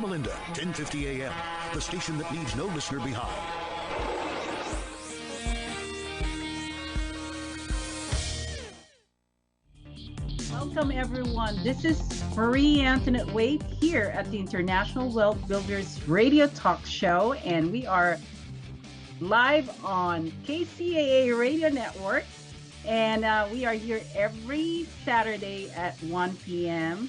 Loma Linda, 1050 AM, the station that leaves no listener behind. Welcome, everyone. This is Marie Antoinette Wade here at the International Wealth Builders Radio Talk Show, and we are live on KCAA Radio Network. And we are here every Saturday at 1 p.m.,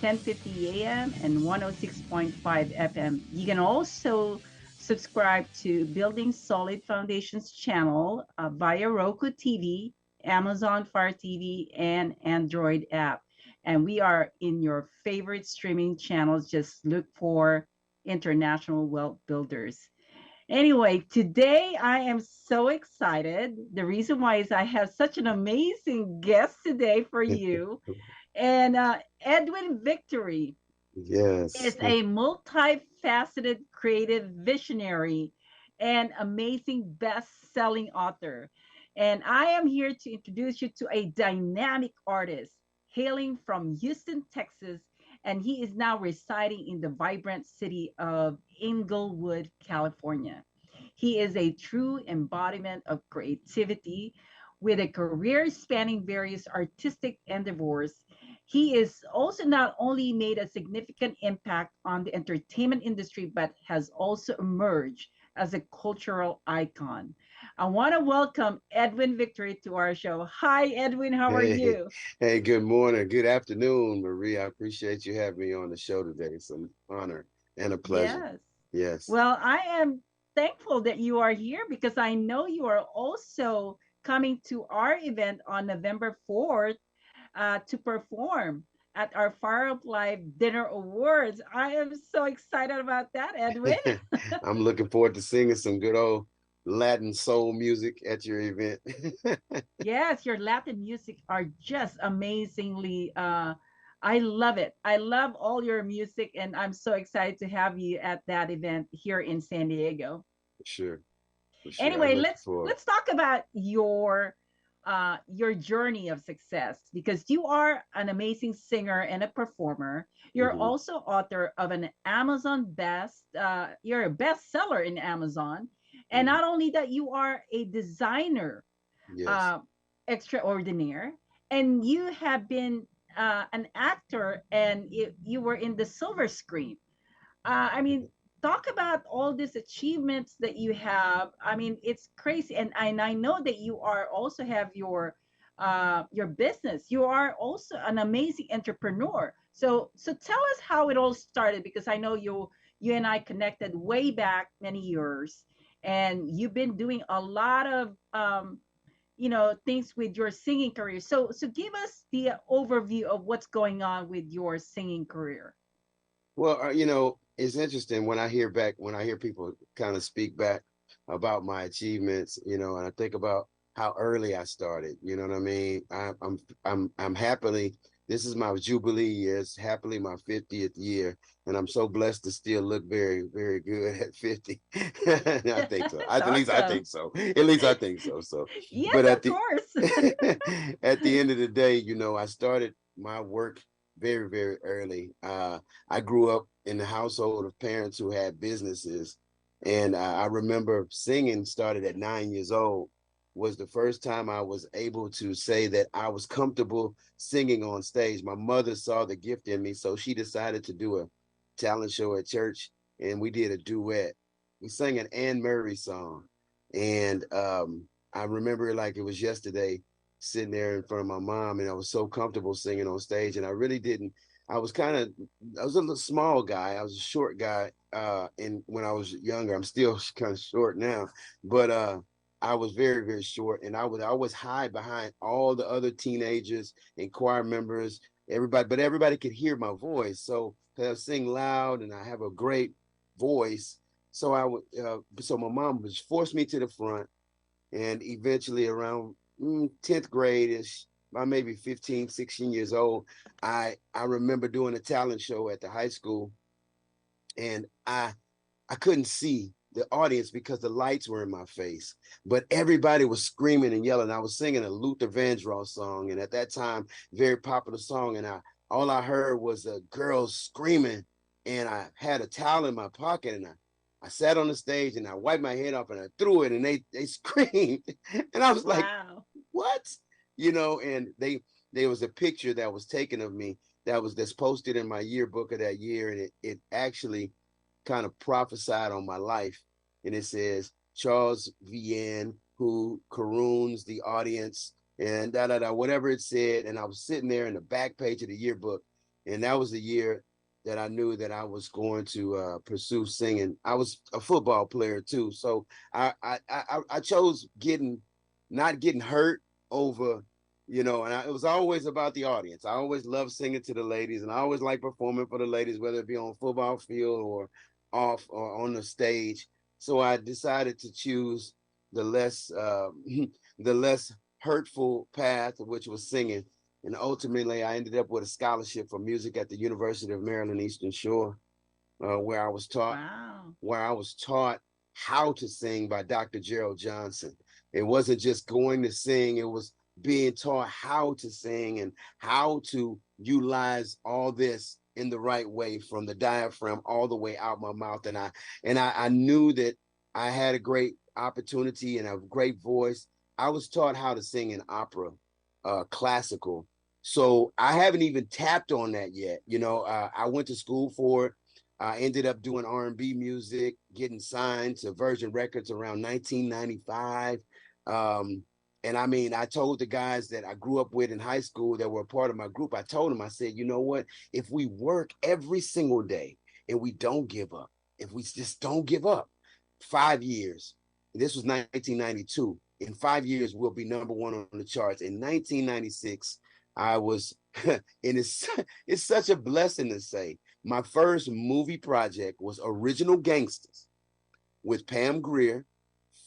10:50 a.m., and 106.5 FM. You can also subscribe to Building Solid Foundations channel via Roku TV, Amazon Fire TV, and Android app. And we are in your favorite streaming channels. Just look for International Wealth Builders. Anyway, today I am so excited. The reason why is I have such an amazing guest today for you. And Edwin Victory Yes. is a multifaceted creative visionary and amazing best-selling author. And I am here to introduce you to a dynamic artist hailing from Houston, Texas, and he is now residing in the vibrant city of Inglewood, California. He is a true embodiment of creativity with a career spanning various artistic endeavors. He is also not only made a significant impact on the entertainment industry, but has also emerged as a cultural icon. I want to welcome Edwin Victory to our show. Hi, Edwin. How are Hey, you? hey, good morning, good afternoon, Marie. I appreciate you having me on the show today. It's an honor and a pleasure. Yes. Yes. Well, I am thankful that you are here because I know you are also coming to our event on November 4th to perform at our Fire Up Live Dinner Awards. I am so excited about that, Edwin. I'm looking forward to singing some good old Latin soul music at your event. Yes, your Latin music are just amazingly I love it. I love all your music and I'm so excited to have you at that event here in San Diego. For sure, for sure. I'm Anyway, looking let's forward. let's talk about your journey of success because you are an amazing singer and a performer. You're Hmm. also author of an Amazon you're a bestseller in Amazon. And Hmm. not only that, you are a designer Yes. uh, extraordinaire, and you have been an actor, and you were in the silver screen. I mean, talk about all these achievements that you have. I mean, it's crazy, and I know that you are also have your business. You are also an amazing entrepreneur. So tell us how it all started because I know you and I connected way back many years, and you've been doing a lot of things with your singing career. So give us the overview of what's going on with your singing career. Well, it's interesting when I hear people kind of speak back about my achievements, and I think about how early I started. You know what I mean? I'm happily. This is my jubilee year. It's happily my 50th year, and I'm so blessed to still look very, very good at 50. I think so. That's At least I think awesome. so. At least I think so. So, Yes, but at of the course. at the end of the day, I started my work very, very early. I grew up in the household of parents who had businesses, and I remember singing started at 9 years old. Was the first time I was able to say that I was comfortable singing on stage. My mother saw the gift in me, so she decided to do a talent show at church, and we did a duet. We sang an Anne Murray song, and I remember it like it was yesterday, sitting there in front of my mom, and I was so comfortable singing on stage, and I really didn't. I was kind of, I was a little small guy. I was a short guy, and when I was younger, I'm still kind of short now, but I was very, very short, and I would always hide behind all the other teenagers and choir members, everybody, but everybody could hear my voice. So I sing loud, and I have a great voice. So so my mom was forced me to the front, and eventually around 10th grade ish, by maybe 15, 16 years old, I remember doing a talent show at the high school, and I couldn't see the audience because the lights were in my face, but everybody was screaming and yelling. I was singing a Luther Vandross song, and at that time, very popular song, and all I heard was the girls screaming, and I had a towel in my pocket, and I sat on the stage and I wiped my head off and I threw it, and they screamed. And I was like, Wow. what? And there was a picture that was taken of me that's posted in my yearbook of that year, and it actually kind of prophesied on my life. And it says Charles Vian, who caroons the audience, and da da da, whatever it said. And I was sitting there in the back page of the yearbook, and that was the year that I knew that I was going to pursue singing. I was a football player too, so I chose not getting hurt over, it was always about the audience. I always loved singing to the ladies, and I always like performing for the ladies, whether it be on football field or off or on the stage. So I decided to choose the less the less hurtful path, which was singing. And ultimately, I ended up with a scholarship for music at the University of Maryland Eastern Shore, where I was taught Wow. how to sing by Dr. Gerald Johnson. It wasn't just going to sing; it was being taught how to sing and how to utilize all this in the right way, from the diaphragm all the way out my mouth. And I knew that I had a great opportunity and a great voice. I was taught how to sing in opera, classical. So I haven't even tapped on that yet. I went to school for it. I ended up doing R&B music, getting signed to Virgin Records around 1995. And I mean, I told the guys that I grew up with in high school that were a part of my group, I told them, I said, you know what? If we work every single day and we don't give up, if we just don't give up, 5 years, this was 1992, in 5 years, we'll be #1 on the charts. In 1996, I was, and it's such a blessing to say, my first movie project was Original Gangsters with Pam Grier,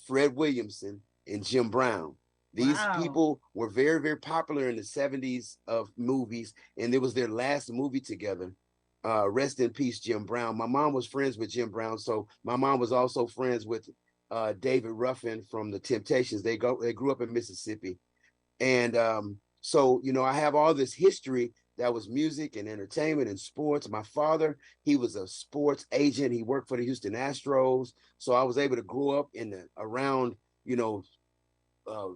Fred Williamson, and Jim Brown. These Wow. people were very, very popular in the 70s of movies, and it was their last movie together. Rest in peace, Jim Brown. My mom was friends with Jim Brown, so my mom was also friends with David Ruffin from the Temptations. They grew up in Mississippi, and so I have all this history that was music and entertainment and sports. My father, he was a sports agent. He worked for the Houston Astros, so I was able to grow up around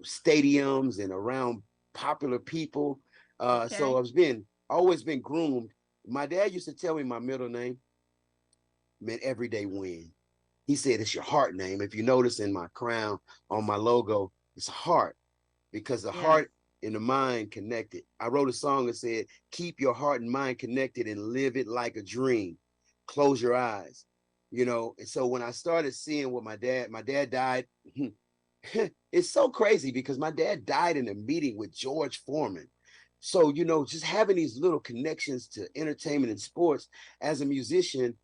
stadiums and around popular people. So Okay. I've always been groomed. My dad used to tell me my middle name meant everyday win. He said it's your heart name. If you notice in my crown on my logo, it's a heart, because the Yes. heart and the mind connected. I wrote a song that said, keep your heart and mind connected and live it like a dream. Close your eyes. And so when I started seeing what my dad died, it's so crazy because my dad died in a meeting with George Foreman. So, just having these little connections to entertainment and sports as a musician,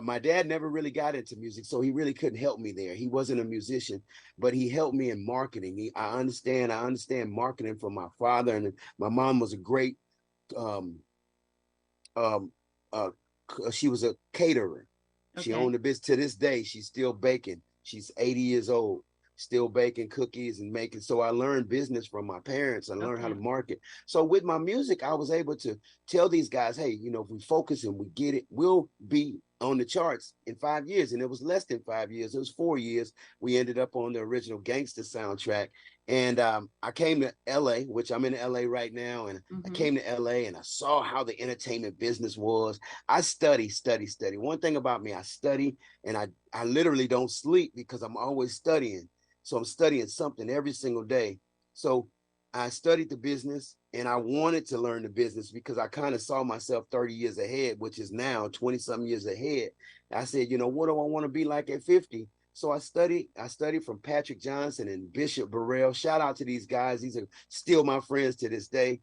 my dad never really got into music, so he really couldn't help me there. He wasn't a musician, but he helped me in marketing. I understand marketing from my father, and my mom was a great, um, um, uh, she was a caterer. She Okay. owned a business. To this day, she's still baking. She's 80 years old, still baking cookies and making. So I learned business from my parents. I learned how to Okay. market. So with my music, I was able to tell these guys, hey, if we focus and we get it, we'll be on the charts in 5 years. And it was less than 5 years. It was 4 years. We ended up on the original Gangster soundtrack. And I came to LA, which I'm in LA right now. And I Mm-hmm. came to LA and I saw how the entertainment business was. I study. One thing about me, I study, and I literally don't sleep because I'm always studying. So I'm studying something every single day. So I studied the business, and I wanted to learn the business because I kind of saw myself 30 years ahead, which is now 20 some years ahead. I said, what do I want to be like at 50? So I studied from Patrick Johnson and Bishop Burrell. Shout out to these guys. These are still my friends to this day.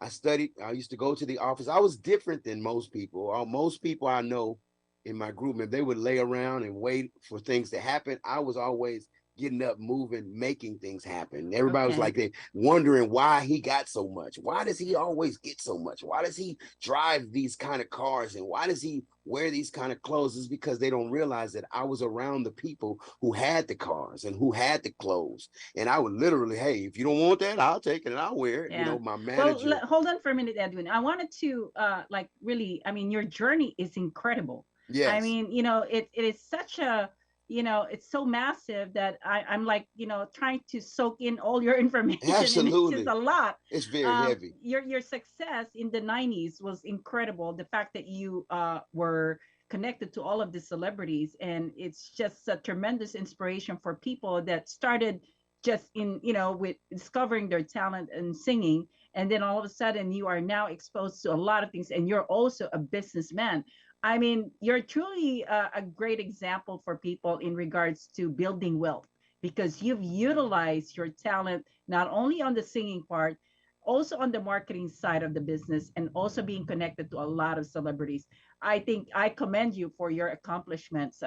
I studied, I used to go to the office. I was different than most people. Most people I know in my group, if they would lay around and wait for things to happen, I was always getting up, moving, making things happen. Everybody was Okay. like, they wondering why he got so much. Why does he always get so much? Why does he drive these kind of cars? And why does he wear these kind of clothes? It's because they don't realize that I was around the people who had the cars and who had the clothes. And I would literally, hey, if you don't want that, I'll take it and I'll wear it. You Yeah. know, my Well, manager. hold on for a minute, Edwin. I wanted to like really, I mean, your journey is incredible. I Yes, mean, you know, it is such a, you know, it's so massive that I'm like, you know, trying to soak in all your information, and it's just absolutely. a lot. It's very heavy. Your success in the 90s was incredible. The fact that you were connected to all of the celebrities, and it's just a tremendous inspiration for people that started just in, you know, with discovering their talent and singing, and then all of a sudden you are now exposed to a lot of things, and you're also a businessman. I mean, you're truly a great example for people in regards to building wealth, because you've utilized your talent not only on the singing part, also on the marketing side of the business, and also being connected to a lot of celebrities. I think I commend you for your accomplishments,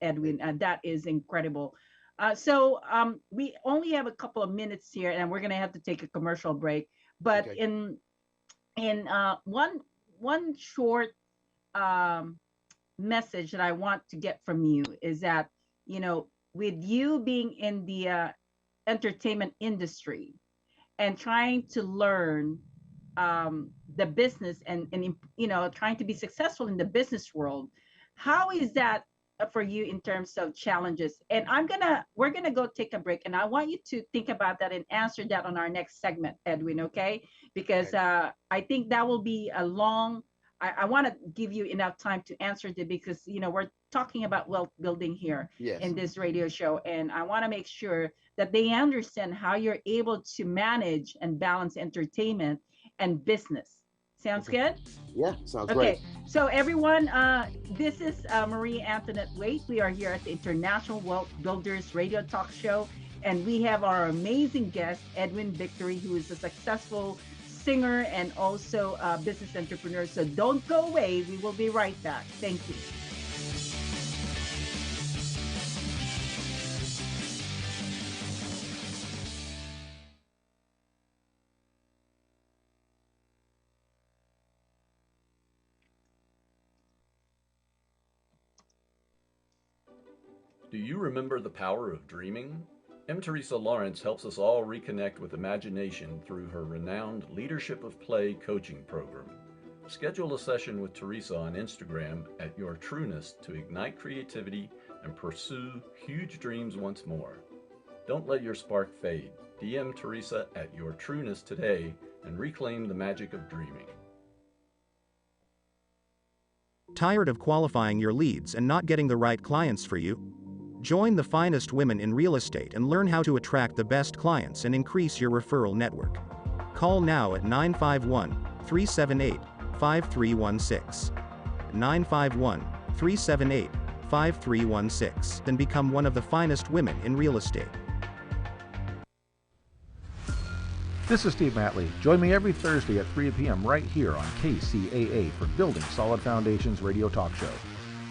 Edwin. That is incredible. We only have a couple of minutes here, and we're gonna have to take a commercial break. But Okay. in one short um, message that I want to get from you is that, you know, with you being in the entertainment industry and trying to learn the business, and you know, trying to be successful in the business world, how is that for you in terms of challenges? And we're gonna go take a break, and I want you to think about that and answer that on our next segment, Edwin. Okay? Because Okay. I think that will be a long. I want to give you enough time to answer that, because you know we're talking about wealth building here in Yes. this radio show, and I want to make sure that they understand how you're able to manage and balance entertainment and business. Sounds Okay. good? Yeah, sounds great. Okay, so everyone, this is Marie Antoinette Waite. We are here at the International Wealth Builders Radio Talk Show, and we have our amazing guest, Edwin Victory, who is a successful singer and also a business entrepreneur. So don't go away. We will be right back. Thank you. Do you remember the power of dreaming? M. Teresa Lawrence helps us all reconnect with imagination through her renowned Leadership of Play coaching program. Schedule a session with Teresa on Instagram at Your Trueness to ignite creativity and pursue huge dreams once more. Don't let your spark fade. DM Teresa at Your Trueness today and reclaim the magic of dreaming. Tired of qualifying your leads and not getting the right clients for you? Join the finest women in real estate and learn how to attract the best clients and increase your referral network. Call now at 951-378-5316. 951-378-5316 and become one of the finest women in real estate. This is Steve Matley. Join me every Thursday at 3 p.m. right here on KCAA for Building Solid Foundations Radio Talk Show.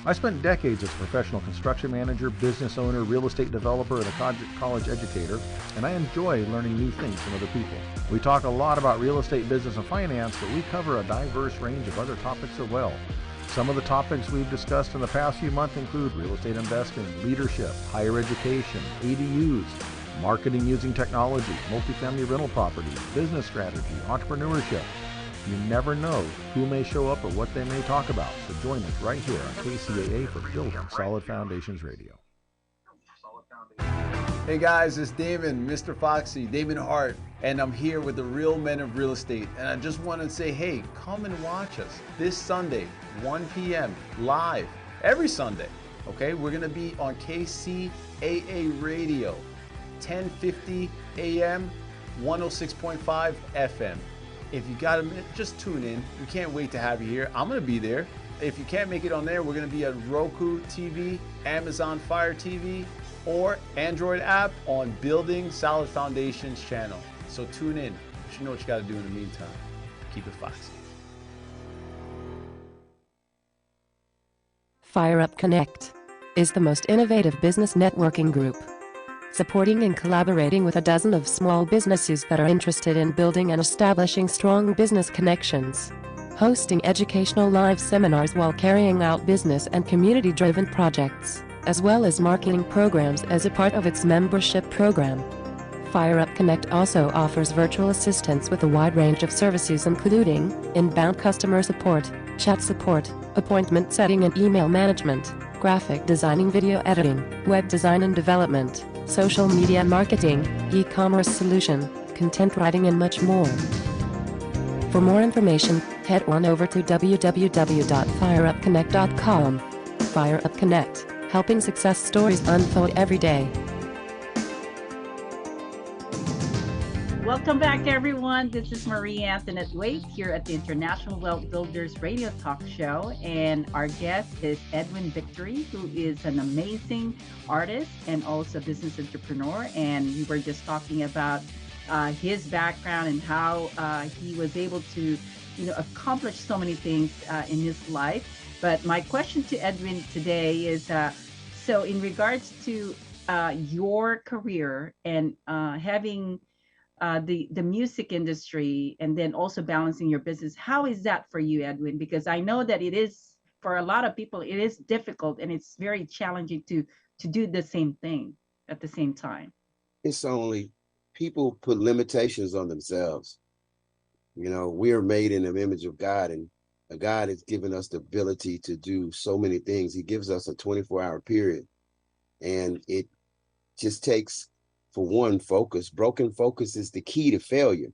I spent decades as a professional construction manager, business owner, real estate developer, and a college educator, and I enjoy learning new things from other people. We talk a lot about real estate, business, and finance, but we cover a diverse range of other topics as well. Some of the topics we've discussed in the past few months include real estate investing, leadership, higher education, ADUs, marketing using technology, multifamily rental properties, business strategy, entrepreneurship. You never know who may show up or what they may talk about, so join us right here on KCAA for Building Solid Foundations Radio. Hey guys, it's Damon, Mr. Foxy, Damon Hart, and I'm here with the Real Men of Real Estate. And I just want to say, hey, come and watch us this Sunday, 1 p.m. live, every Sunday. Okay, we're going to be on KCAA Radio, 1050 a.m., 106.5 FM. If you got a minute, just tune in. We can't wait to have you here. I'm going to be there. If you can't make it on there, we're going to be at Roku TV, Amazon Fire TV, or Android app on Building Solid Foundations channel. So tune in. You know what you got to do in the meantime. Keep it foxy. Fire Up Connect is the most innovative business networking group. supporting and collaborating with a dozen of small businesses that are interested in building and establishing strong business connections, hosting educational live seminars while carrying out business and community-driven projects, as well as marketing programs as a part of its membership program. FireUp Connect also offers virtual assistance with a wide range of services including inbound customer support, chat support, appointment setting and email management, graphic designing, video editing, web design and development, social media marketing, e-commerce solution, content writing and much more. For more information, head on over to www.fireupconnect.com. FireUp Connect, helping success stories unfold every day. Welcome back, everyone. This is Marie Antoinette Waite here at the International Wealth Builders Radio Talk Show. And our guest is Edwin Victory, who is an amazing artist and also business entrepreneur. And we were just talking about his background and how he was able to, accomplish so many things in his life. But my question to Edwin today is, so in regards to your career and having the music industry and then also balancing your business, how is that for you, Edwin? Because I know that it is, for a lot of people, it is difficult and it's very challenging to do the same thing at the same time. It's only people put limitations on themselves. We are made in the image of God, and God has given us the ability to do so many things. He gives us a 24-hour period, and it just takes, for one, focus. Broken focus is the key to failure.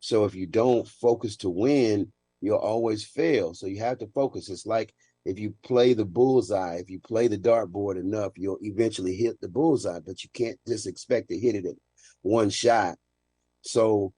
So if you don't focus to win, you'll always fail. So you have to focus. It's like if you play the bullseye, if you play the dartboard enough, you'll eventually hit the bullseye, but you can't just expect to hit it at one shot. So,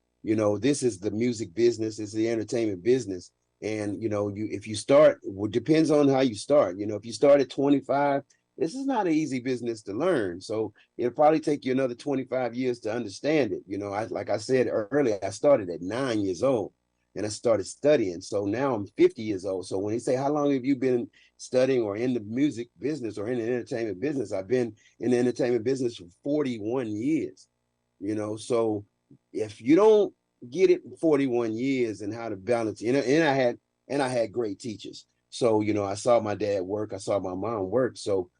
this is the music business, it's the entertainment business. And, if you start, it depends on how you start. If you start at 25, this is not an easy business to learn. So it'll probably take you another 25 years to understand it. Like I said earlier, I started at 9 years old and I started studying. So now I'm 50 years old. So when they say, how long have you been studying or in the music business or in the entertainment business? I've been in the entertainment business for 41 years, so if you don't get it in 41 years and how to balance, and I had great teachers. So, I saw my dad work, I saw my mom work. So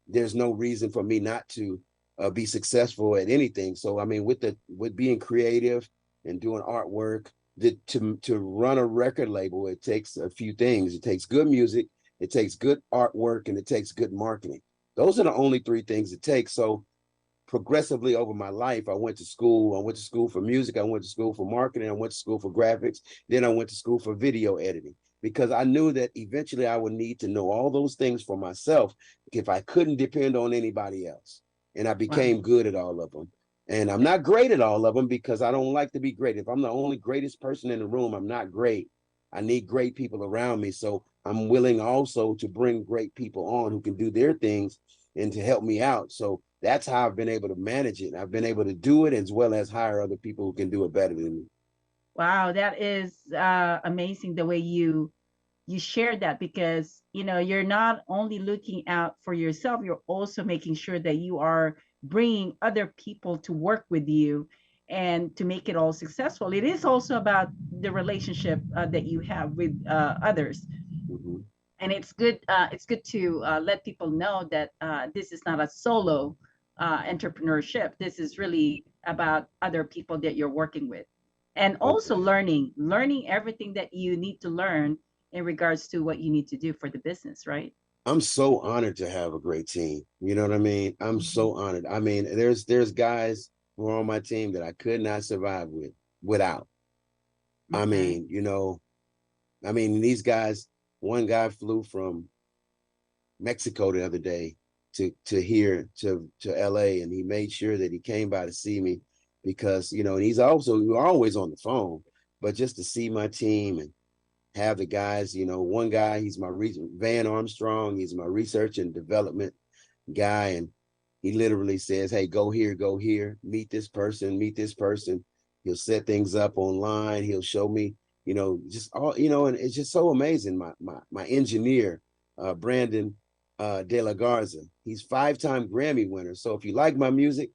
there's no reason for me not to be successful at anything. So, I mean, with being creative and doing artwork, to run a record label, it takes a few things. It takes good music, it takes good artwork, and it takes good marketing. Those are the only three things it takes. So progressively over my life, I went to school. I went to school for music, I went to school for marketing, I went to school for graphics, then I went to school for video editing, because I knew that eventually I would need to know all those things for myself if I couldn't depend on anybody else. And I became good at all of them. And I'm not great at all of them because I don't like to be great. If I'm the only greatest person in the room, I'm not great. I need great people around me. So I'm willing also to bring great people on who can do their things and to help me out. So that's how I've been able to manage it. I've been able to do it as well as hire other people who can do it better than me. Wow, that is amazing the way you shared that, because you're not only looking out for yourself, you're also making sure that you are bringing other people to work with you and to make it all successful. It is also about the relationship that you have with others. Mm-hmm. And it's good to let people know that this is not a solo entrepreneurship. This is really about other people that you're working with, and also learning everything that you need to learn in regards to what you need to do for the business, right? I'm so honored to have a great team. You know what I mean? I'm so honored. I mean, there's guys who are on my team that I could not survive without. Okay. I mean, these guys, one guy flew from Mexico the other day to here to LA, and he made sure that he came by to see me because, and we're always on the phone, but just to see my team and have the guys, one guy, he's my Van Armstrong, he's my research and development guy, and he literally says, hey, go here, meet this person. He'll set things up online, he'll show me, just all, and it's just so amazing. My engineer, Brandon De La Garza. He's 5-time Grammy winner. So if you like my music,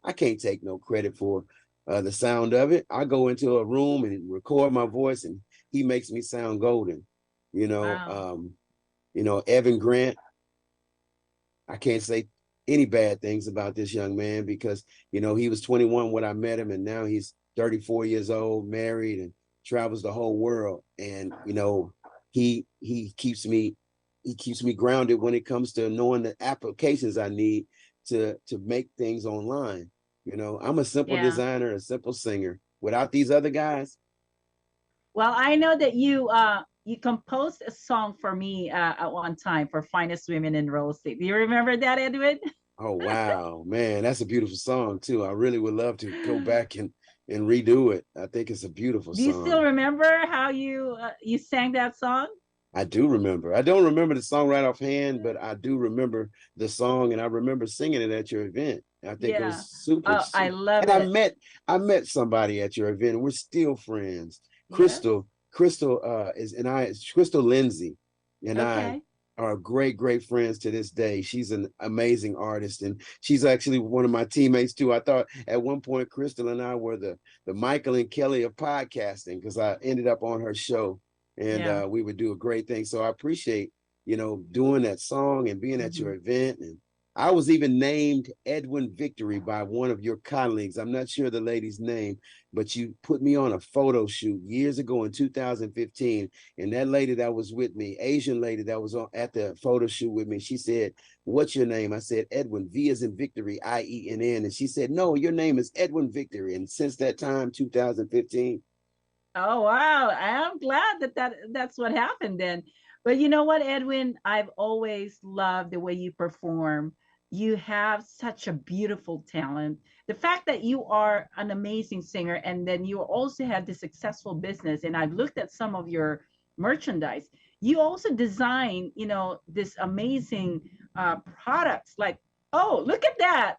I can't take no credit for the sound of it. I go into a room and record my voice, and he makes me sound golden. Wow. Evan Grant. I can't say any bad things about this young man because he was 21 when I met him, and now he's 34 years old, married, and travels the whole world. And he keeps me grounded when it comes to knowing the applications I need to make things online. I'm a simple Yeah. designer, a simple singer. Without these other guys, Well, I know that you composed a song for me at one time for Finest Women in Real Estate. Do you remember that, Edwin? oh wow, man, that's a beautiful song too. I really would love to go back and redo it. I think it's a beautiful Do you still song. remember how you sang that song? I do remember. I don't remember the song right offhand, but I do remember the song, and I remember singing it at your event. I think it Yeah. was super, Oh, I super. love And it. I met somebody at your event. We're still friends. Yes. Crystal Crystal Lindsay and I Okay. are great, great friends to this day. She's an amazing artist, and she's actually one of my teammates too. I thought at one point Crystal and I were the Michael and Kelly of podcasting because I ended up on her show, and Yeah. we would do a great thing. So I appreciate doing that song and being at your Mhm. event. And I was even named Edwin Victory by one of your colleagues. I'm not sure the lady's name, but you put me on a photo shoot years ago in 2015. And that lady that was with me, Asian lady that was at the photo shoot with me, she said, "What's your name?" I said, "Edwin, V as in Victory, IENN." And she said, "No, your name is Edwin Victory." And since that time, 2015. Oh wow. I'm glad that's what happened then. But you know what, Edwin? I've always loved the way you perform. You have such a beautiful talent. The fact that you are an amazing singer and then you also have this successful business, and I've looked at some of your merchandise. You also design, this amazing products like, oh, look at that.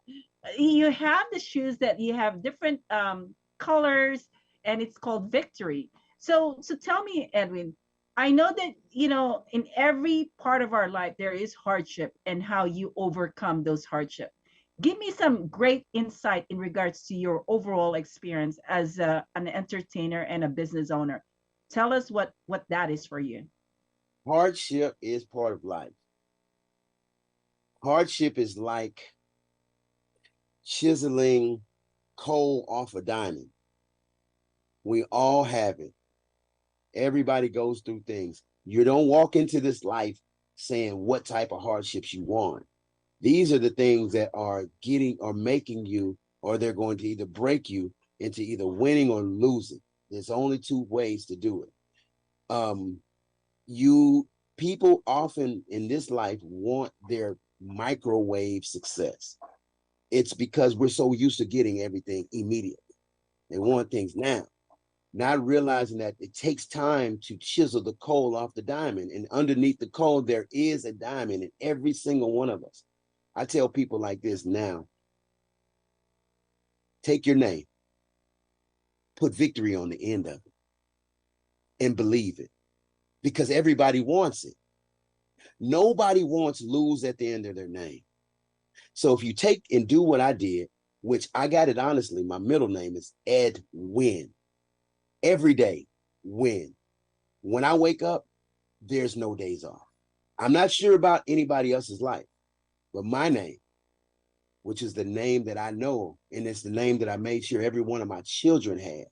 You have the shoes that you have different colors, and it's called Victory. So tell me, Edwin, I know that in every part of our life there is hardship and how you overcome those hardship. Give me some great insight in regards to your overall experience as an entertainer and a business owner. Tell us what that is for you. Hardship is part of life. Hardship is like chiseling coal off a diamond. We all have it. Everybody goes through things. You don't walk into this life saying what type of hardships you want. These are the things that are getting or making you, or they're going to either break you into either winning or losing. There's only two ways to do it. You people often in this life want their microwave success. It's because we're so used to getting everything immediately. They want things now, not realizing that it takes time to chisel the coal off the diamond. And underneath the coal, there is a diamond in every single one of us. I tell people like this now: take your name, put victory on the end of it, and believe it, because everybody wants it. Nobody wants lose at the end of their name. So if you take and do what I did, which I got it honestly, my middle name is Ed Win. Every day, win. When I wake up, there's no days off. I'm not sure about anybody else's life, but my name, which is the name that I know, and it's the name that I made sure every one of my children had,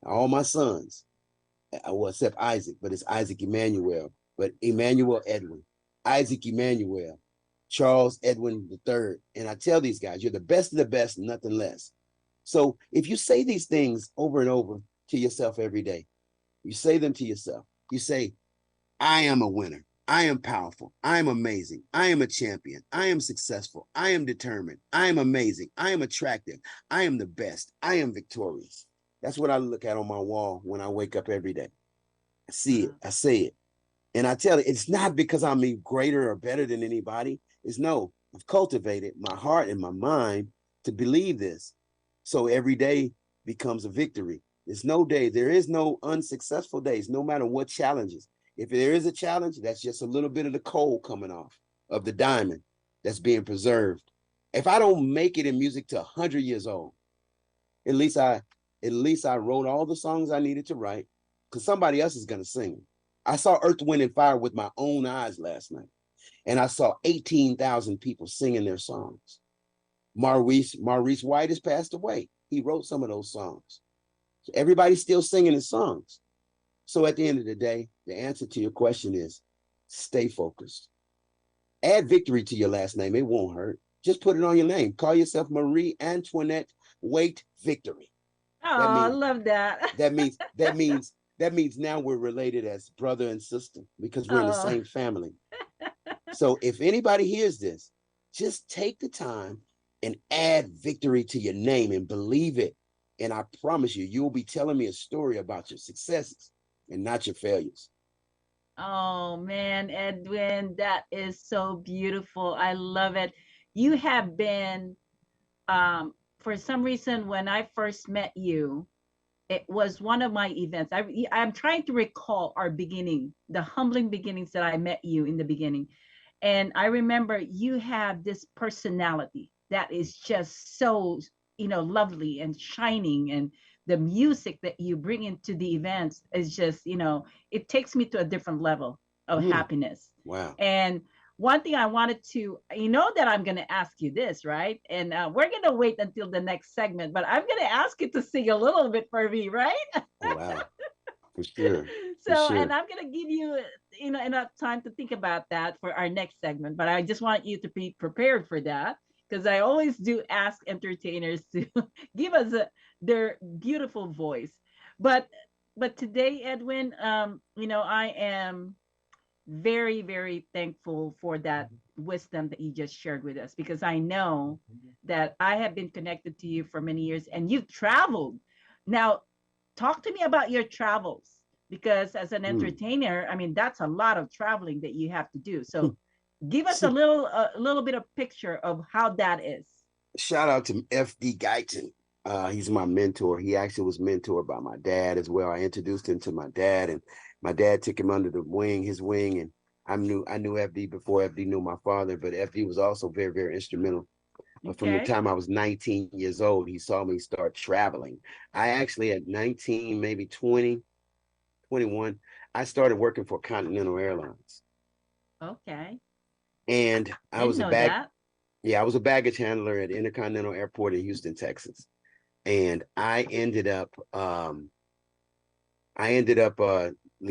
all my sons, well, except Isaac, but it's Isaac Emmanuel, but Emmanuel Edwin, Isaac Emmanuel, Charles Edwin III. And I tell these guys, you're the best of the best, nothing less. So if you say these things over and over to yourself every day, you say them to yourself. You say, I am a winner. I am powerful. I am amazing. I am a champion. I am successful. I am determined. I am amazing. I am attractive. I am the best. I am victorious. That's what I look at on my wall when I wake up every day. I see it. I say it. And I tell it, it's not because I'm greater or better than anybody. It's no, I've cultivated my heart and my mind to believe this. So every day becomes a victory. There's no day. There is no unsuccessful days, no matter what challenges. If there is a challenge, that's just a little bit of the coal coming off. of the diamond that's being preserved. If I don't make it in music to 100 years old, at least I wrote all the songs I needed to write, because somebody else is going to sing them. I saw Earth, Wind, and Fire with my own eyes last night, and I saw 18,000 people singing their songs. Maurice White has passed away. He wrote some of those songs. So everybody's still singing his songs. So at the end of the day, the answer to your question is stay focused. Add victory to your last name. It won't hurt. Just put it on your name. Call yourself Marie Antoinette Waite Victory. Oh, I love that. that means now we're related as brother and sister, because we're in the same family. So if anybody hears this, just take the time and add victory to your name and believe it. And I promise you, you'll be telling me a story about your successes and not your failures. Oh man, Edwin, that is so beautiful. I love it. You have been, for some reason, when I first met you, it was one of my events. I'm trying to recall our beginning, the humbling beginnings that I met you in the beginning. And I remember you have this personality that is just so, lovely and shining. And the music that you bring into the events is just, it takes me to a different level of happiness. Wow. And one thing I wanted to, that I'm going to ask you this, right? And we're going to wait until the next segment, but I'm going to ask you to sing a little bit for me, right? Oh, wow. For sure. So, and I'm going to give you, enough time to think about that for our next segment, but I just want you to be prepared for that, because I always do ask entertainers to give us their beautiful voice. But today, Edwin, I am very, very thankful for that wisdom that you just shared with us, because I know that I have been connected to you for many years and you've traveled. Now, talk to me about your travels, because as an entertainer, I mean, that's a lot of traveling that you have to do. So give us a little bit of picture of how that is. Shout out to FD Guyton. He's my mentor. He actually was mentored by my dad as well. I introduced him to my dad, and my dad took him under his wing, and I knew FD before FD knew my father, but FD was also very, very instrumental. From the time I was 19 years old, he saw me start traveling. I actually at 19, maybe 20, 21, I started working for Continental Airlines. Okay. And I was a baggage handler at Intercontinental Airport in Houston, Texas. And I ended up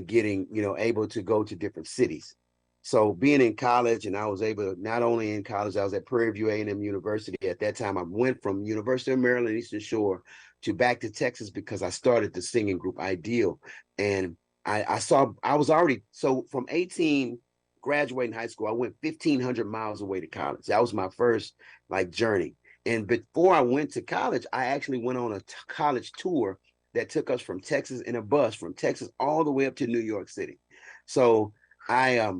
getting, able to go to different cities. So being in college, and I was able to, not only in college, I was at Prairie View A&M University. At that time, I went from University of Maryland, Eastern Shore to back to Texas, because I started the singing group Ideal. And I was already, so from 18, graduating high school, I went 1,500 miles away to college. That was my first journey. And before I went to college, I actually went on a college tour that took us from Texas in a bus from Texas all the way up to New York City. So I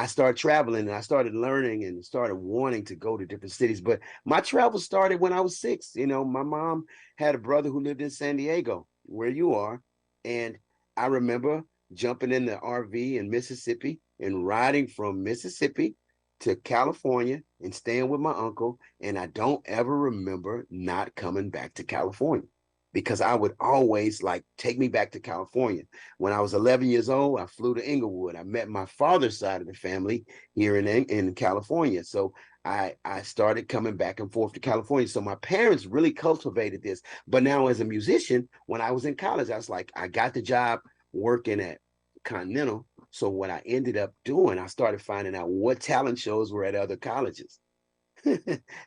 started traveling, and I started learning and started wanting to go to different cities. But my travel started when I was 6. My mom had a brother who lived in San Diego, where you are. And I remember jumping in the RV in Mississippi and riding from Mississippi to California and staying with my uncle. And I don't ever remember not coming back to California, because I would always take me back to California. When I was 11 years old, I flew to Inglewood. I met my father's side of the family here in California. So I started coming back and forth to California. So my parents really cultivated this. But now as a musician, when I was in college, I was I got the job working at Continental. So what I ended up doing, I started finding out what talent shows were at other colleges.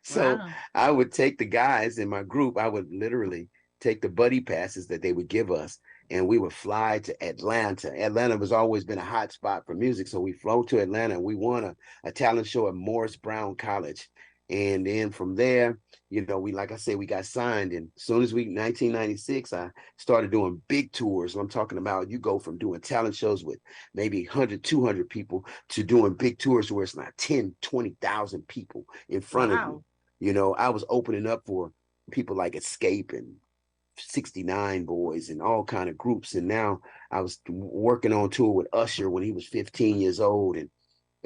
So wow. I would take the guys in my group, I would literally take the buddy passes that they would give us, and we would fly to Atlanta. Atlanta has always been a hot spot for music. So we flew to Atlanta, and we won a talent show at Morris Brown College. And then from there, like I said, we got signed. And as soon as 1996, I started doing big tours. I'm talking about, you go from doing talent shows with maybe 100, 200 people to doing big tours where it's like 10, 20,000 people in front of you. I was opening up for people like Escape and 69 Boys and all kind of groups. And now I was working on tour with Usher when he was 15 years old. And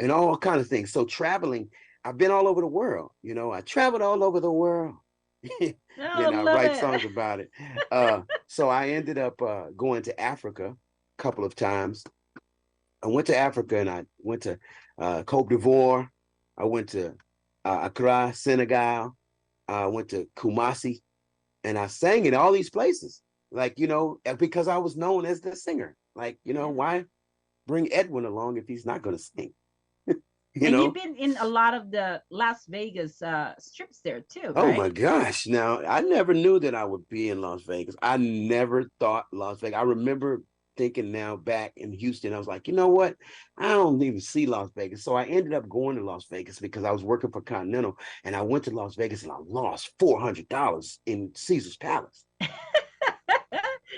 and all kind of things. So traveling, I've been all over the world. You know, I traveled all over the world. Oh, I love write it. songs about it. So I ended up going to Africa a couple of times. I went to Africa and I went to Cote d'Ivoire. I went to Accra, Senegal. I went to Kumasi, and I sang in all these places. Like, you know, because I was known as the singer. Like, you know, why bring Edwin along if he's not going to sing? And you've been in a lot of the Las Vegas strips there too, Oh right? my gosh. Now, I never knew that I would be in Las Vegas. I never thought Las Vegas. I remember thinking now back in Houston, I was like, you know what? I don't even see Las Vegas. So I ended up going to Las Vegas because I was working for Continental, and I went to Las Vegas and I lost $400 in Caesar's Palace.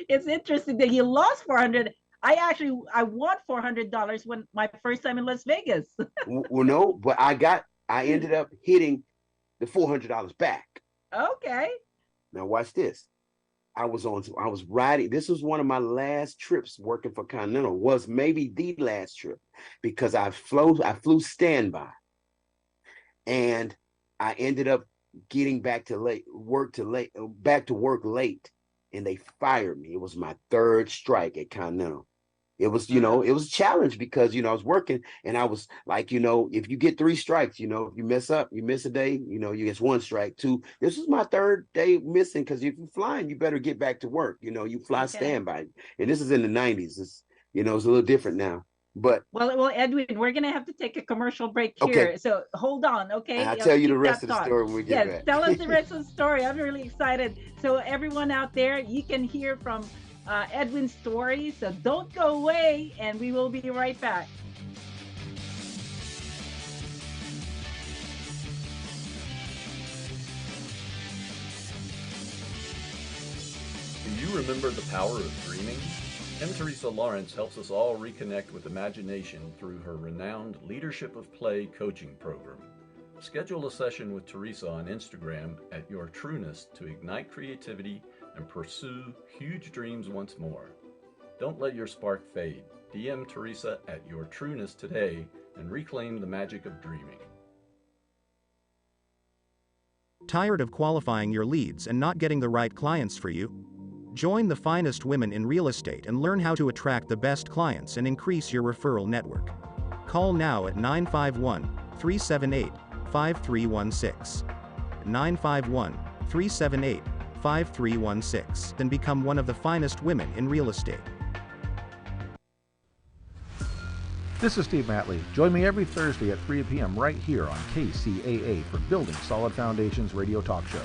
It's interesting that you lost 400. I won $400 when my first time in Las Vegas. Well, no, but I ended up hitting the $400 back. Okay. Now watch this. I was riding. This was one of my last trips working for Continental, was maybe the last trip, because I flew standby, and I ended up getting back to work late, and they fired me. It was my third strike at Continental. It was, you know, it was a challenge because, you know, I was working and I was like, you know, if you get 3 strikes, you know, if you mess up, you miss a day, you know, you get 1 strike. 2, this is my 3rd day missing, because if you're flying, you better get back to work. You know, you fly standby. And this is in the 90s. It's, you know, it's a little different now. But well, Edwin, we're gonna have to take a commercial break here. Okay. So hold on, okay? I'll tell you the rest of the story when we get back. Tell us the rest of the story. I'm really excited. So everyone out there, you can hear from Edwin's story. So don't go away, and we will be right back. Do you remember the power of dreaming? M. Teresa Lawrence helps us all reconnect with imagination through her renowned Leadership of Play coaching program. Schedule a session with Teresa on Instagram at Your Trueness to ignite creativity and pursue huge dreams once more. Don't let your spark fade. DM Teresa at Your Trueness today and reclaim the magic of dreaming. Tired of qualifying your leads and not getting the right clients for you? Join the finest women in real estate and learn how to attract the best clients and increase your referral network. Call now at 951-378-5316. 951-378-5316 and become one of the finest women in real estate. This is Steve Matley. Join me every Thursday at 3 p.m. right here on KCAA for Building Solid Foundations Radio Talk Show.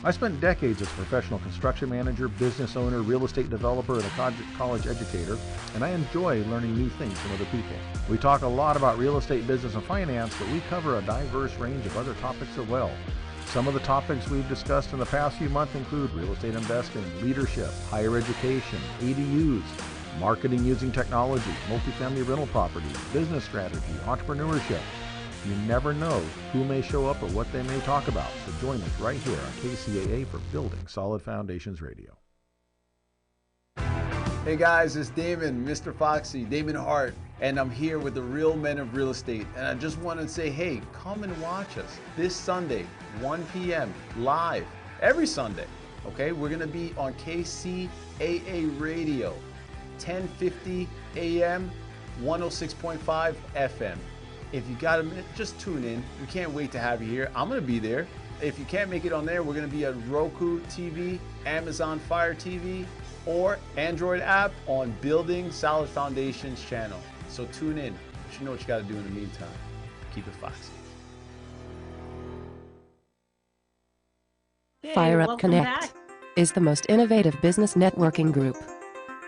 I spent decades as a professional construction manager, business owner, real estate developer, and a college educator, and I enjoy learning new things from other people. We talk a lot about real estate, business, and finance, but we cover a diverse range of other topics as well. Some of the topics we've discussed in the past few months include real estate investing, leadership, higher education, ADUs, marketing using technology, multifamily rental properties, business strategy, entrepreneurship. You never know who may show up or what they may talk about, so join us right here on KCAA for Building Solid Foundations Radio. Hey guys, it's Damon, Mr. Foxy, Damon Hart, and I'm here with the real men of real estate. And I just want to say, hey, come and watch us this Sunday, 1 p.m. live, every Sunday. Okay, we're going to be on KCAA Radio, 1050 AM, 106.5 FM. If you got a minute, just tune in. We can't wait to have you here. I'm going to be there. If you can't make it on there, we're going to be at Roku TV, Amazon Fire TV, or Android app on Building Solid Foundations channel. So tune in. But you know what you got to do in the meantime. Keep it foxy. Fire Up Connect is the most innovative business networking group,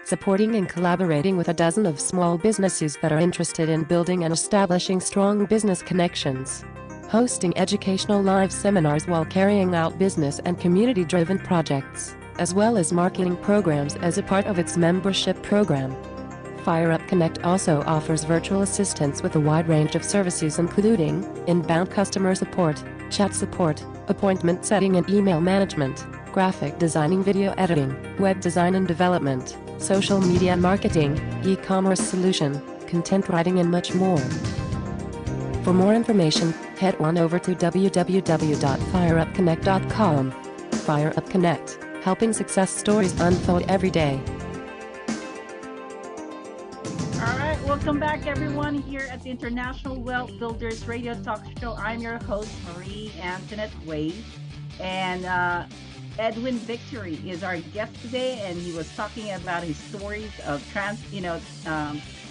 supporting and collaborating with a dozen of small businesses that are interested in building and establishing strong business connections, hosting educational live seminars while carrying out business and community-driven projects, as well as marketing programs as a part of its membership program. Fire Up Connect also offers virtual assistance with a wide range of services including inbound customer support, chat support, appointment setting and email management, graphic designing, video editing, web design and development, social media marketing, e-commerce solution, content writing and much more. For more information, head on over to www.fireupconnect.com. Fire Up Connect, helping success stories unfold every day. All right, welcome back, everyone, here at the International Wealth Builders Radio Talk Show. I'm your host, Marie Antoinette Wade, and Edwin Victory is our guest today, and he was talking about his stories of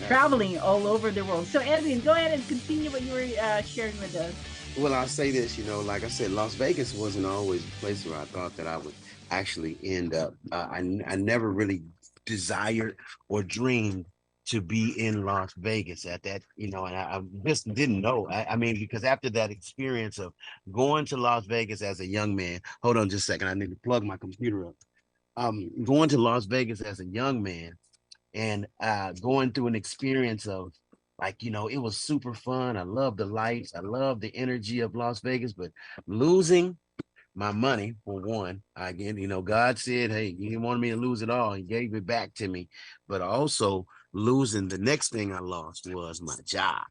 traveling all over the world. So, Edwin, go ahead and continue what you were sharing with us. Well, I'll say this, like I said, Las Vegas wasn't always a place where I thought that I would actually end up. I never really desired or dreamed to be in Las Vegas at that, and I just didn't know. I mean, because after that experience of going to Las Vegas as a young man, hold on just a second, I need to plug my computer up. Going to Las Vegas as a young man and going through an experience of it was super fun. I love the lights. I love the energy of Las Vegas, but losing my money for one, again, God said, hey, you didn't want me to lose it all. He gave it back to me, but also losing the next thing I lost was my job,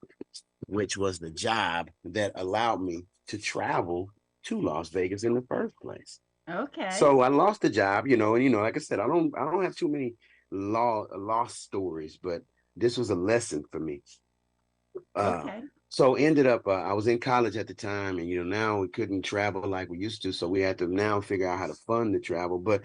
which was the job that allowed me to travel to Las Vegas in the first place. Okay. So I lost the job, and like I said, I don't have too many lost stories, but this was a lesson for me. Okay. So ended up, I was in college at the time, and now we couldn't travel like we used to, so we had to now figure out how to fund the travel. But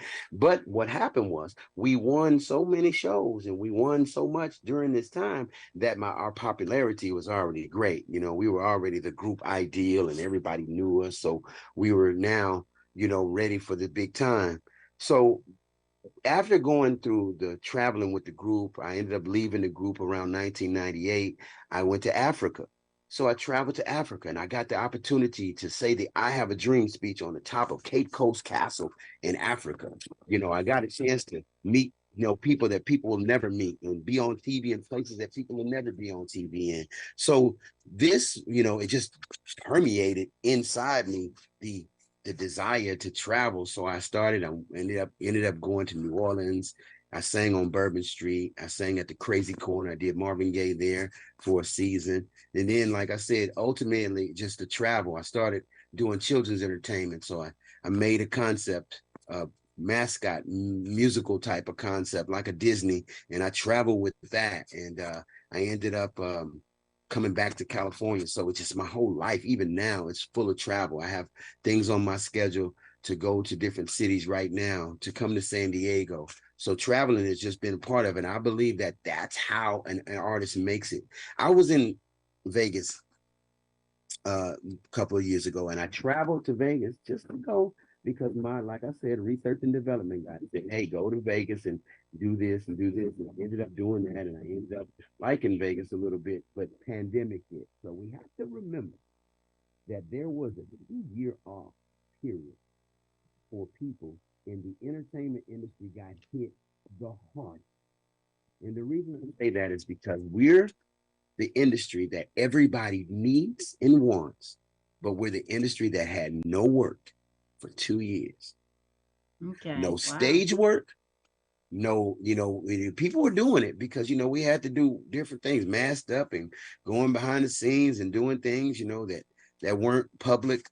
what happened was we won so many shows and we won so much during this time that our popularity was already great. We were already the group ideal, and everybody knew us, so we were now ready for the big time. So after going through the traveling with the group, I ended up leaving the group around 1998. I went to Africa. So I traveled to Africa, and I got the opportunity to say the I Have a Dream speech on the top of Cape Coast Castle in Africa. I got a chance to meet, people that people will never meet, and be on TV in places that people will never be on TV in. So this, it just permeated inside me, the desire to travel. So I ended up going to New Orleans. I sang on Bourbon Street. I sang at the Crazy Corner. I did Marvin Gaye there for a season. And then, like I said, ultimately just to travel, I started doing children's entertainment. So I made a concept, mascot musical type of concept, like a Disney, and I traveled with that. And I ended up coming back to California. So it's just my whole life, even now, it's full of travel. I have things on my schedule to go to different cities right now, to come to San Diego. So traveling has just been a part of it. And I believe that that's how an artist makes it. I was in Vegas a couple of years ago, and I traveled to Vegas just to go because like I said, research and development guy said, hey, go to Vegas and do this and do this. And I ended up doing that, and I ended up liking Vegas a little bit, but pandemic hit. So we have to remember that there was a 2-year off period for people, and the entertainment industry got hit the hardest. And the reason I say that is because we're the industry that everybody needs and wants, but we're the industry that had no work for 2 years. Okay. No stage work. No, people were doing it because, we had to do different things, masked up and going behind the scenes and doing things, that weren't public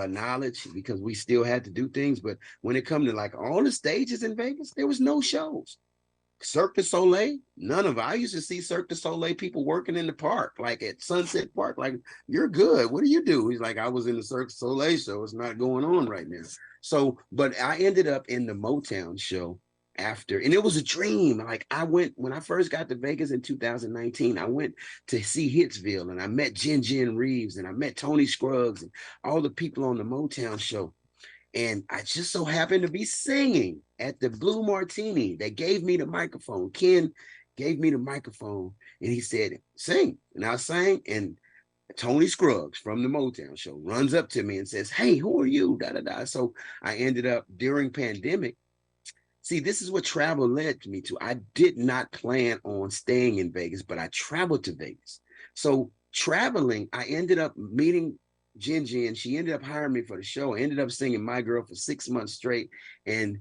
knowledge, because we still had to do things. But when it come to like all the stages in Vegas, there was no shows. Cirque du Soleil, none of it. I used to see Cirque du Soleil people working in the park, like at Sunset Park, like, you're good. What do you do? He's like, I was in the Cirque du Soleil show. It's not going on right now. So, but I ended up in the Motown show after, and it was a dream. Like when I first got to Vegas in 2019, I went to see Hitsville, and I met Jen Reeves, and I met Tony Scruggs and all the people on the Motown show. And I just so happened to be singing at the Blue Martini. They gave me the microphone. Ken gave me the microphone, and he said, sing. And I sang, and Tony Scruggs from the Motown show runs up to me and says, hey, who are you? Da, da, da. So I ended up during pandemic. See, this is what travel led me to. I did not plan on staying in Vegas, but I traveled to Vegas. So traveling, I ended up meeting Jen. She ended up hiring me for the show. I ended up singing My Girl for 6 months straight, and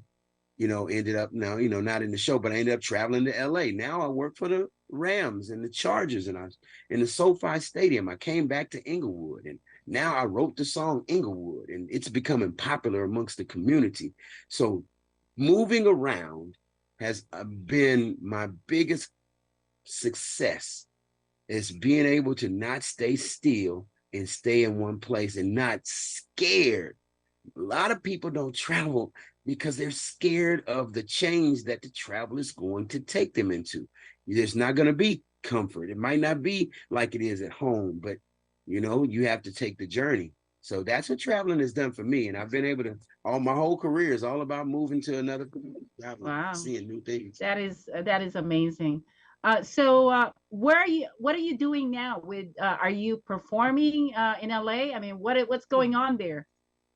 ended up now, not in the show, but I ended up traveling to LA. Now I work for the Rams and the Chargers, and I was in the SoFi Stadium. I came back to Inglewood, and now I wrote the song Inglewood, and it's becoming popular amongst the community. So moving around has been my biggest success, is being able to not stay still and stay in one place and not scared. A lot of people don't travel because they're scared of the change that the travel is going to take them into. There's not going to be comfort. It might not be like it is at home, but you know, you have to take the journey. So that's what traveling has done for me. And I've been able to, all my whole career is all about moving to another, Wow. seeing new things. That is amazing. So what are you doing now with are you performing in LA? I mean, what's going on there?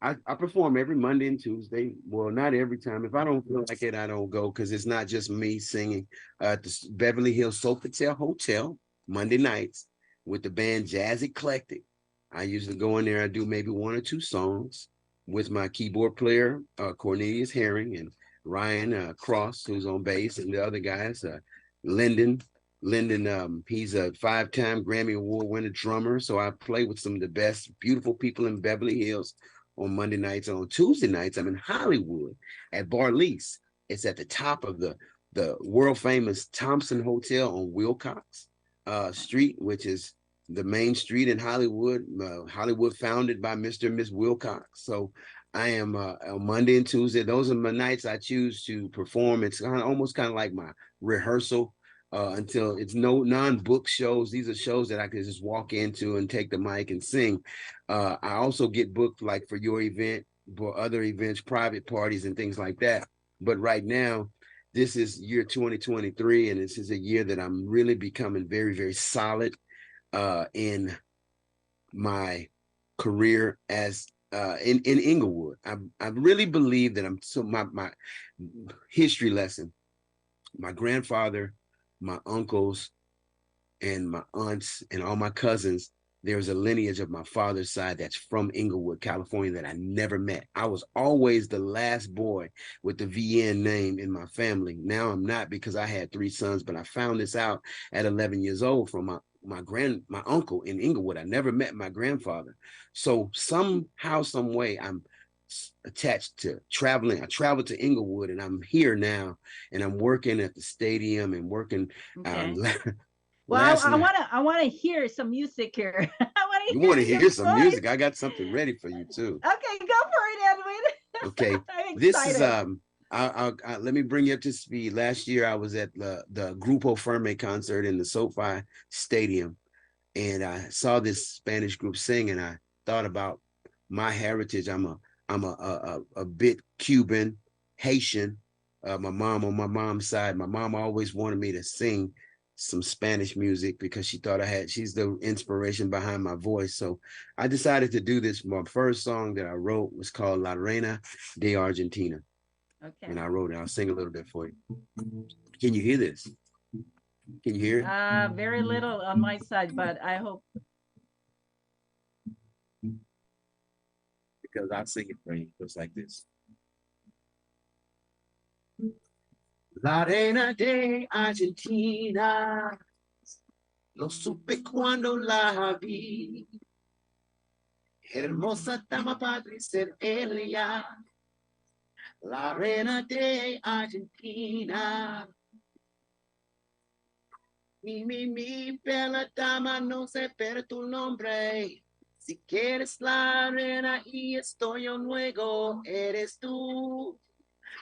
I perform every Monday and Tuesday. Well, not every time. If I don't feel like it, I don't go, because it's not just me singing at the Beverly Hills Sofitel Hotel Monday nights with the band Jazz Eclectic. I usually go in there. I do maybe 1 or 2 songs with my keyboard player, Cornelius Herring, and Ryan Cross, who's on bass, and the other guys, Lyndon, he's a 5-time Grammy Award winning drummer. So I play with some of the best, beautiful people in Beverly Hills on Monday nights. And on Tuesday nights, I'm in Hollywood at Barlease. It's at the top of the world famous Thompson Hotel on Wilcox Street, which is the main street in Hollywood. Hollywood founded by Mr. and Miss Wilcox. So I am on Monday and Tuesday. Those are my nights I choose to perform. It's almost kind of like my rehearsal until it's no non-book shows. These are shows that I can just walk into and take the mic and sing. I also get booked like for your event, for other events, private parties and things like that. But right now, this is year 2023, and this is a year that I'm really becoming very, very solid in my career as in Inglewood. I really believe that my history lesson, my grandfather, my uncles, and my aunts, and all my cousins, there's a lineage of my father's side that's from Inglewood, California, that I never met. I was always the last boy with the VN name in my family. Now I'm not, because I had 3 sons, but I found this out at 11 years old from my uncle in Inglewood. I never met my grandfather. So somehow, some way, I'm attached to traveling. I traveled to Inglewood, and I'm here now, and I'm working at the stadium and working. Okay. Well, I want to hear some music here. You want to hear some music? I got something ready for you too. Okay, go for it, Edwin. Okay, this is let me bring you up to speed. Last year, I was at the Grupo Firme concert in the SoFi Stadium, and I saw this Spanish group sing, and I thought about my heritage. I'm a bit Cuban, Haitian. My mom, on my mom's side, my mom always wanted me to sing some Spanish music because she thought she's the inspiration behind my voice. So I decided to do this. My first song that I wrote was called La Reina de Argentina. Okay. And I wrote it. I'll sing a little bit for you. Can you hear this? Can you hear it? Very little on my side, but I hope. Because I'll sing it for you. It goes like this. La reina de Argentina, lo supe cuando la vi. Hermosa dama padre ser ella, la reina de Argentina. Mi bella dama, no sé per tu nombre. Si quieres la reina y estoy yo luego, eres tú.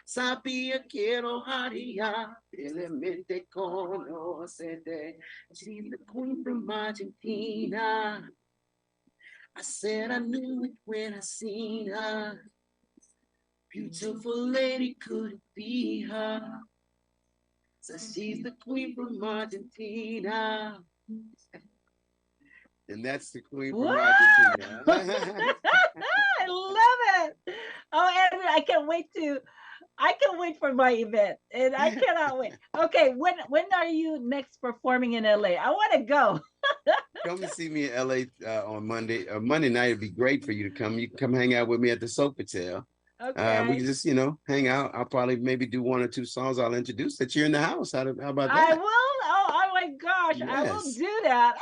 Sabía que lo haría, realmente conocerte. She's the queen from Argentina. I said I knew it when I seen her. Beautiful lady, could it be her? So she's the queen from Argentina. And that's the queen from Argentina. I love it. Oh, Edwin, I can't wait for my event, and I cannot wait. Okay, when are you next performing in LA? I want to go. Come and see me in LA on Monday. Monday night, it'd be great for you to come. You can come hang out with me at the Sofitel. Okay. We can just, hang out. I'll probably maybe do 1 or 2 songs I'll introduce that you're in the house. How about that? I will. Oh my my gosh, I will Yes. do that.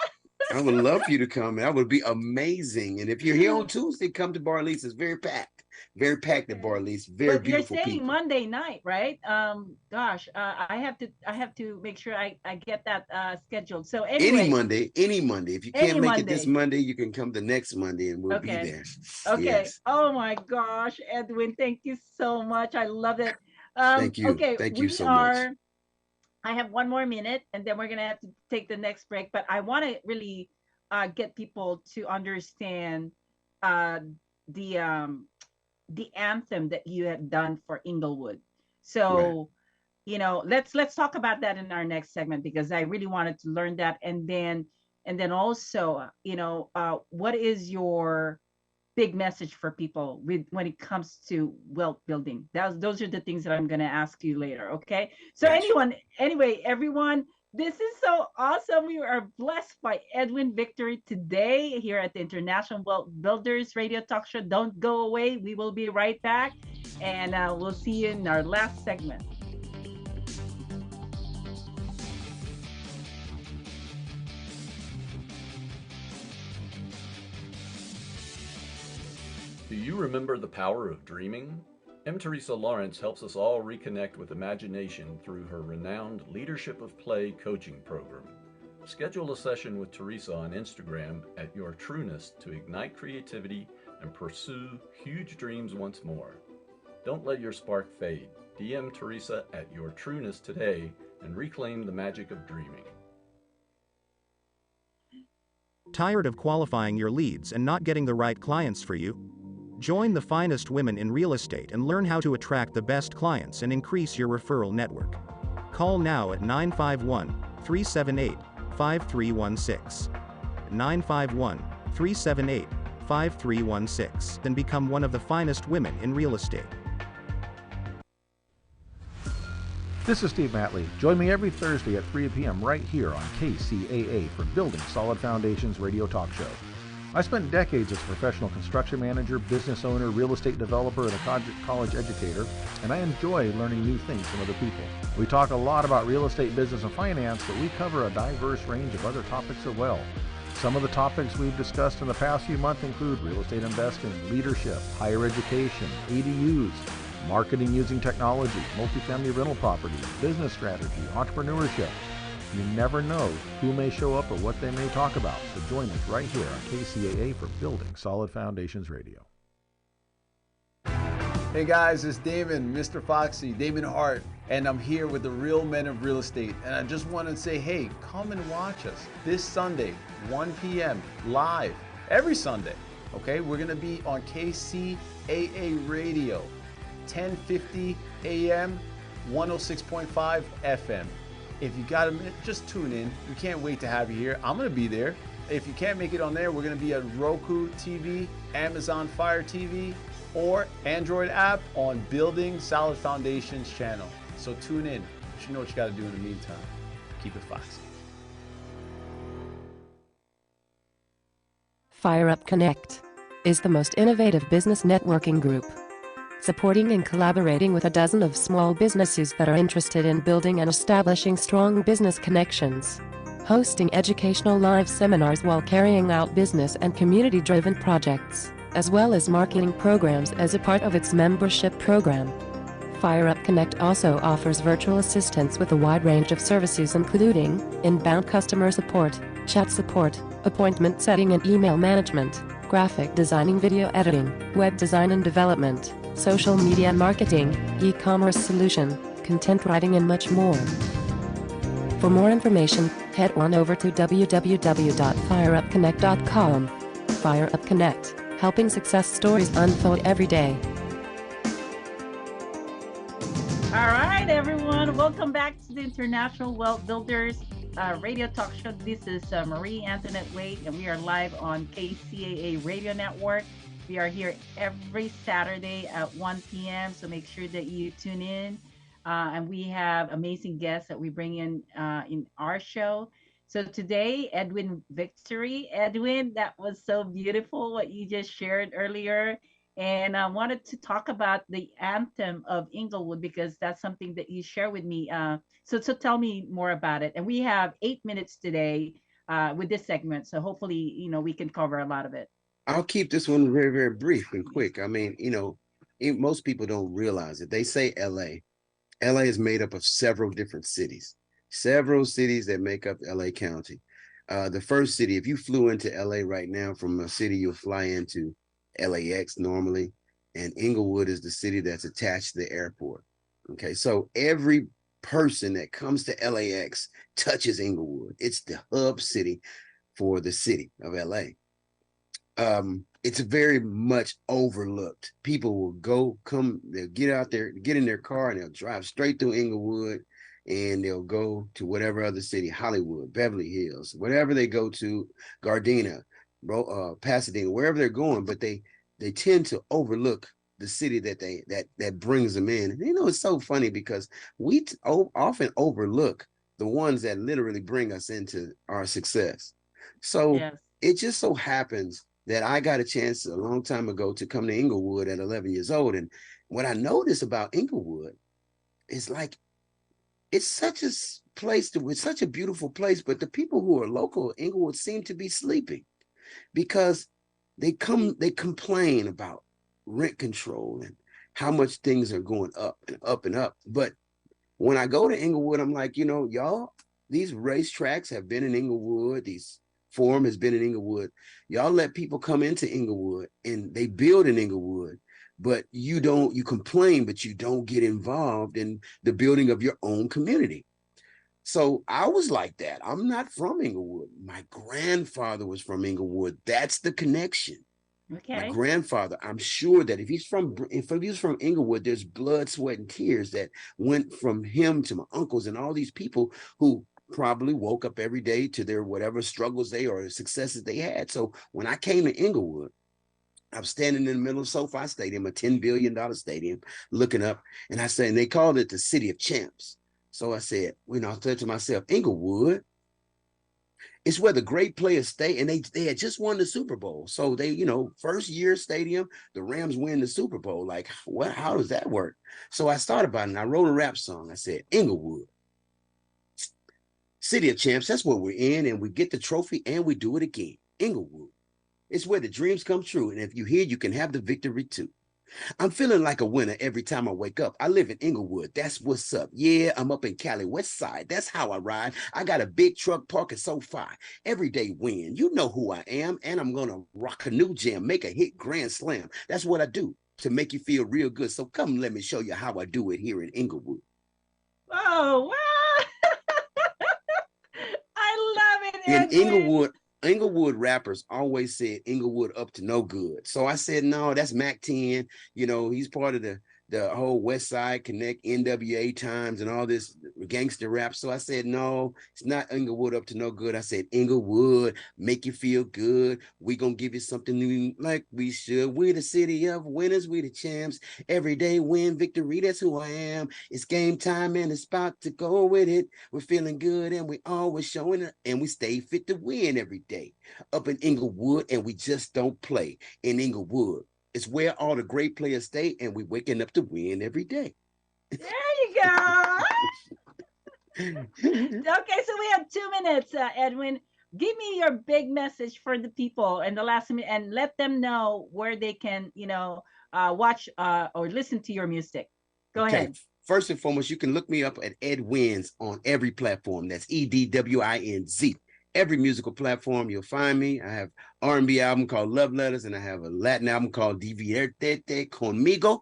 I would love for you to come. That would be amazing. And if you're here on Tuesday, come to Barlease. It's very packed. Very packed at Okay. Barlease. Very But you're beautiful saying people. Monday night, right? Gosh, I have to make sure I get that scheduled. So Any anyway, Monday, any Monday. If you any can't make it this Monday. Monday, you can come the next Monday and we'll be Okay. there. Okay. Yes. Oh my gosh, Edwin, thank you so much. I love it. Thank you. Okay, Thank you so much. I have one more minute and then we're gonna have to take the next break. But I want to really get people to understand uh, the um, the anthem that you have done for Inglewood. Right. So, let's talk about that in our next segment because I really wanted to learn that. And then also, what is your big message for people when it comes to wealth building? Those are the things that I'm going to ask you later. Okay. So Gotcha. anyway, everyone, this is so awesome. We are blessed by Edwin Victory today here at the International Wealth Builders Radio Talk Show. Don't go away. We will be right back, and we'll see you in our last segment. Do you remember the power of dreaming? M. Teresa Lawrence helps us all reconnect with imagination through her renowned Leadership of Play coaching program. Schedule a session with Teresa on Instagram at Your Trueness to ignite creativity and pursue huge dreams once more. Don't let your spark fade. DM Teresa at Your Trueness today and reclaim the magic of dreaming. Tired of qualifying your leads and not getting the right clients for you? Join the finest women in real estate and learn how to attract the best clients and increase your referral network. Call now at 951-378-5316. 951-378-5316. Then become one of the finest women in real estate. This is Steve Matley. Join me every Thursday at 3 p.m. right here on KCAA for Building Solid Foundations Radio Talk Show. I spent decades as a professional construction manager, business owner, real estate developer, and a college educator, and I enjoy learning new things from other people. We talk a lot about real estate, business, and finance, but we cover a diverse range of other topics as well. Some of the topics we've discussed in the past few months include real estate investing, leadership, higher education, ADUs, marketing using technology, multifamily rental properties, business strategy, entrepreneurship. You never know who may show up or what they may talk about, so join us right here on KCAA for Building Solid Foundations Radio. Hey guys, it's Damon, Mr. Foxy, Damon Hart, and I'm here with the real men of real estate. And I just want to say, hey, come and watch us this Sunday, 1 p.m. live, every Sunday. Okay, we're going to be on KCAA Radio, 1050 AM, 106.5 FM. If you got a minute, just tune in. We can't wait to have you here. I'm going to be there. If you can't make it on there, we're going to be at Roku TV, Amazon Fire TV, or Android app on Building Solid Foundations channel. So tune in. But you know what you got to do in the meantime. Keep it foxy. Fire Up Connect is the most innovative business networking group, supporting and collaborating with a dozen of small businesses that are interested in building and establishing strong business connections, hosting educational live seminars while carrying out business and community-driven projects, as well as marketing programs as a part of its membership program. Fire Up Connect also offers virtual assistance with a wide range of services including inbound customer support, chat support, appointment setting and email management, graphic designing, video editing, web design and development, social media marketing, e-commerce solution, content writing and much more. For more information, head on over to www.fireupconnect.com. Fire Up Connect, helping success stories unfold every day. All right, everyone. Welcome back to the International Wealth Builders Radio Talk Show. This is Marie Antoinette Wade, and we are live on KCAA Radio Network. We are here every Saturday at 1 p.m., so make sure that you tune in. And we have amazing guests that we bring in our show. So today, Edwin Victory. Edwin, that was so beautiful what you just shared earlier. And I wanted to talk about the anthem of Inglewood because that's something that you share with me. So tell me more about it. And we have 8 minutes today with this segment, so hopefully, we can cover a lot of it. I'll keep this one very, very brief and quick. I mean, most people don't realize it. They say LA. LA is made up of several different several cities that make up LA County. The first city, if you flew into LA right now from a city, you'll fly into LAX normally, and Inglewood is the city that's attached to the airport. Okay, so every person that comes to LAX touches Inglewood. It's the hub city for the city of LA. It's very much overlooked. People will they'll get out there, get in their car, and they'll drive straight through Inglewood, and they'll go to whatever other city, Hollywood, Beverly Hills, whatever they go to, Gardena, Pasadena, wherever they're going, but they tend to overlook the city that brings them in. And it's so funny because we often overlook the ones that literally bring us into our success. So Yes. it just so happens that I got a chance a long time ago to come to Inglewood at 11 years old. And what I noticed about Inglewood is like, it's such a place it's such a beautiful place, but the people who are local at Inglewood seem to be sleeping because they complain about rent control and how much things are going up and up and up. But when I go to Inglewood, I'm like, y'all, these racetracks have been in Inglewood, these forum has been in Inglewood. Y'all let people come into Inglewood and they build in Inglewood, but you complain, but you don't get involved in the building of your own community. So I was like that. I'm not from Inglewood. My grandfather was from Inglewood. That's the connection. Okay. My grandfather, I'm sure that if he's from Inglewood, there's blood, sweat, and tears that went from him to my uncles and all these people who probably woke up every day to their whatever struggles or successes they had. So when I came to Inglewood, I'm standing in the middle of SoFi Stadium, a $10 billion stadium, looking up, and I said, and they called it the City of Champs. So I said, I thought to myself, Inglewood, it's where the great players stay, and they had just won the Super Bowl. So they, first year stadium, the Rams win the Super Bowl. Like, how does that work? So I started about it, and I wrote a rap song. I said, Inglewood, City of Champs, that's where we're in, and we get the trophy, and we do it again. Inglewood, it's where the dreams come true, and if you're here, you can have the victory too. I'm feeling like a winner every time I wake up. I live in Inglewood. That's what's up. Yeah, I'm up in Cali West Side. That's how I ride. I got a big truck parking SoFi. Everyday win. You know who I am, and I'm going to rock a new jam, make a hit grand slam. That's what I do to make you feel real good. So come let me show you how I do it here in Inglewood. Oh, wow. I love it, In Edwin. Inglewood rappers always said Inglewood up to no good. So I said, no, that's Mac 10. He's part of the whole West Side Connect, NWA Times, and all this gangster rap. So I said, no, it's not Inglewood up to no good. I said, Inglewood, make you feel good. We gonna give you something new like we should. We're the city of winners. We the champs. Every day win victory. That's who I am. It's game time and it's about to go with it. We're feeling good and we always showing it. And we stay fit to win every day. Up in Inglewood, and we just don't play in Inglewood. It's where all the great players stay, and we're waking up to win every day. There you go. Okay, so we have 2 minutes, Edwin. Give me your big message for the people in the last minute, and let them know where they can, watch or listen to your music. Go ahead. First and foremost, you can look me up at Ed Wins on every platform. That's EDWINZ. Every musical platform you'll find me. I have R&B album called Love Letters, and I have a Latin album called Diviértete Conmigo.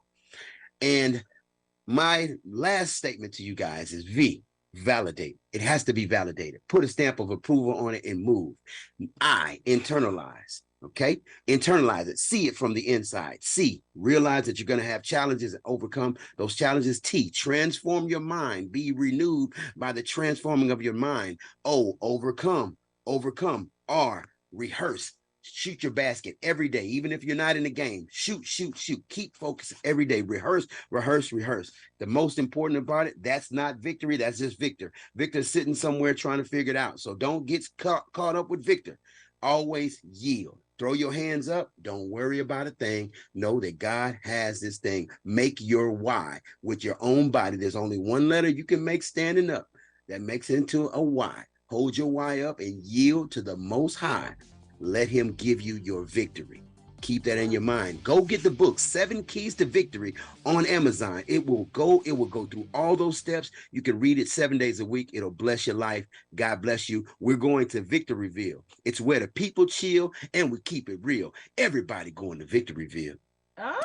And my last statement to you guys is validate. It has to be validated. Put a stamp of approval on it and move. I internalize. Okay, internalize it. See it from the inside. C, realize that you're going to have challenges and overcome those challenges. T, transform your mind. Be renewed by the transforming of your mind. O, overcome. R, rehearse. Shoot your basket every day, even if you're not in the game. Shoot. Keep focused every day. Rehearse. The most important about it, that's not victory. That's just Victor. Victor's sitting somewhere trying to figure it out. So don't get caught up with Victor. Always yield. throw your hands up. Don't worry about a thing. Know that God has this thing. Make your why with your own body. There's only one letter you can make standing up that makes it into a why. Hold your why up and yield to the Most High. Let him give you your victory. Keep that in your mind. Go get the book, 7 Keys to Victory, on Amazon. It will go through all those steps. You can read it 7 days a week. It'll bless your life. God bless you. We're going to Victoryville. It's where the people chill and we keep it real. Everybody going to Victoryville. Awesome.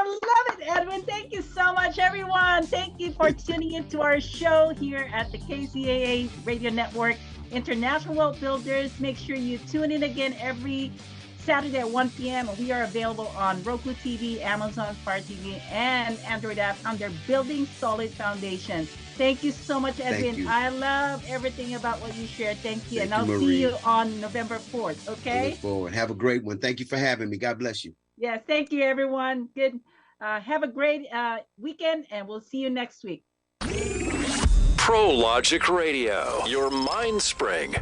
Love it, Edwin. Thank you so much, everyone. Thank you for tuning into our show here at the KCAA Radio Network, International Wealth Builders. Make sure you tune in again every Saturday at 1 p.m. We are available on Roku TV, Amazon Fire TV, and Android app under Building Solid Foundation. Thank you so much, Edwin. I love everything about what you shared. Thank you. And I'll see you on November 4th, okay? I look forward. Have a great one. Thank you for having me. God bless you. Yes, thank you, everyone. Good. Have a great weekend, and we'll see you next week. ProLogic Radio, your mind spring.